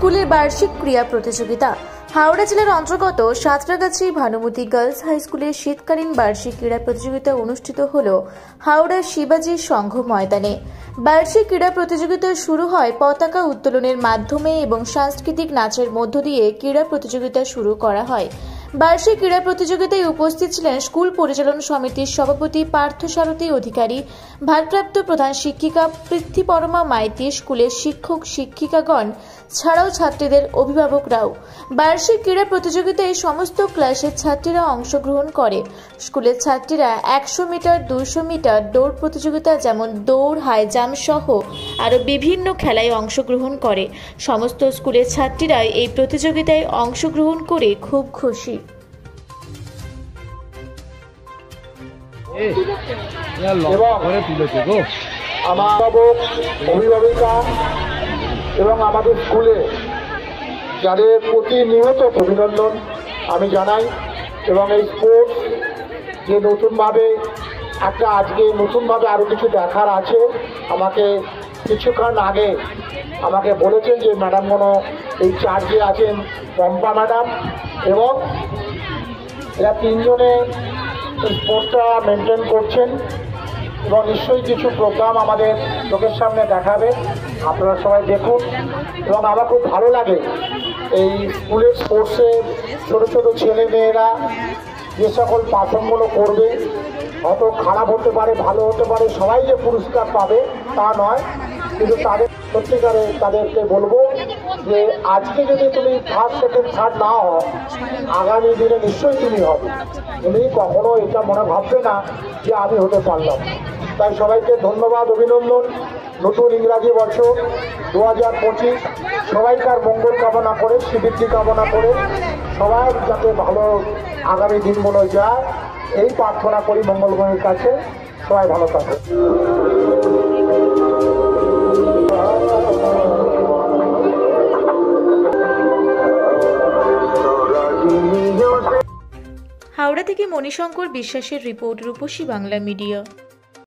স্কুলে বার্ষিক ক্রীড়া প্রতিযোগিতা। হাওড়া জেলার অন্তর্গত সাঁতরাগাছি ভানুমতি গার্লস হাই স্কুলের শীতকালীন বার্ষিক ক্রীড়া প্রতিযোগিতা অনুষ্ঠিত হল হাওড়া শিবাজি সংঘ ময়দানে। বার্ষিক ক্রীড়া প্রতিযোগিতা শুরু হয় পতাকা উত্তোলনের মাধ্যমে এবং সাংস্কৃতিক নাচের মধ্য দিয়ে ক্রীড়া প্রতিযোগিতা শুরু করা হয়। বার্ষিক ক্রীড়া প্রতিযোগিতায় উপস্থিত ছিলেন স্কুল পরিচালন সমিতির সভাপতি পার্থসারথী অধিকারী, ভারপ্রাপ্ত প্রধান শিক্ষিকা পৃথ্বীপরমা মাইতি, স্কুলের শিক্ষক শিক্ষিকাগণ ছাড়াও ছাত্রীদের অভিভাবকরাও। বার্ষিক ক্রীড়া প্রতিযোগিতায় সমস্ত ক্লাসের ছাত্রীরা অংশগ্রহণ করে। স্কুলের ছাত্রীরা 100 মিটার, 200 মিটার দৌড় প্রতিযোগিতা যেমন দৌড়, হাই জাম্প সহ আরও বিভিন্ন খেলায় অংশগ্রহণ করে। সমস্ত স্কুলের ছাত্রীরা এই প্রতিযোগিতায় অংশগ্রহণ করে খুব খুশি। আমার অভিভাবিকা এবং আমাদের স্কুলে যাদের প্রতিনিয়ত অভিনন্দন আমি জানাই। এবং এই স্পোর্টস যে নতুনভাবে আজকে নতুনভাবে আরও কিছু দেখার আছে। আমাকে কিছুক্ষণ আগে আমাকে বলেছেন যে ম্যাডামগুলো এই চার্জে আছেন, পম্পা ম্যাডাম এবং এরা তিনজনে স্পোর্টসটা মেনটেন করছেন এবং নিশ্চয়ই কিছু প্রোগ্রাম আমাদের চোখের সামনে দেখাবে, আপনারা সবাই দেখুন। এবং আমার খুব ভালো লাগে এই স্কুলের স্পোর্টসে ছোটো ছোটো ছেলে মেয়েরা যে সকল পারফর্মগুলো করবে, অত খারাপ হতে পারে, ভালো হতে পারে, সবাই যে পুরস্কার পাবে তা নয়, কিন্তু তাদের সত্যিকারে তাদেরকে বলবো যে আজকে যদি তুমি ফার্স্ট, সেকেন্ড, থার্ড না হও, আগামী দিনে নিশ্চয়ই তুমি হবে। তুমি কখনো এটা মনে ভাববে না যে আমি হতে পারলাম। তাই সবাইকে ধন্যবাদ, অভিনন্দন। নতুন ইংরাজি বছর 2025 সবাইকার মঙ্গল কামনা করে, সিদ্ধি কামনা করে, সবাই যাতে ভালো আগামী দিনগুলো যায় এই প্রার্থনা করি মঙ্গলময়ের কাছে। সবাই ভালো থাকে। হাওড়া থেকে মণিশঙ্কর বিশ্বাসের রিপোর্ট, রূপসী বাংলা মিডিয়া।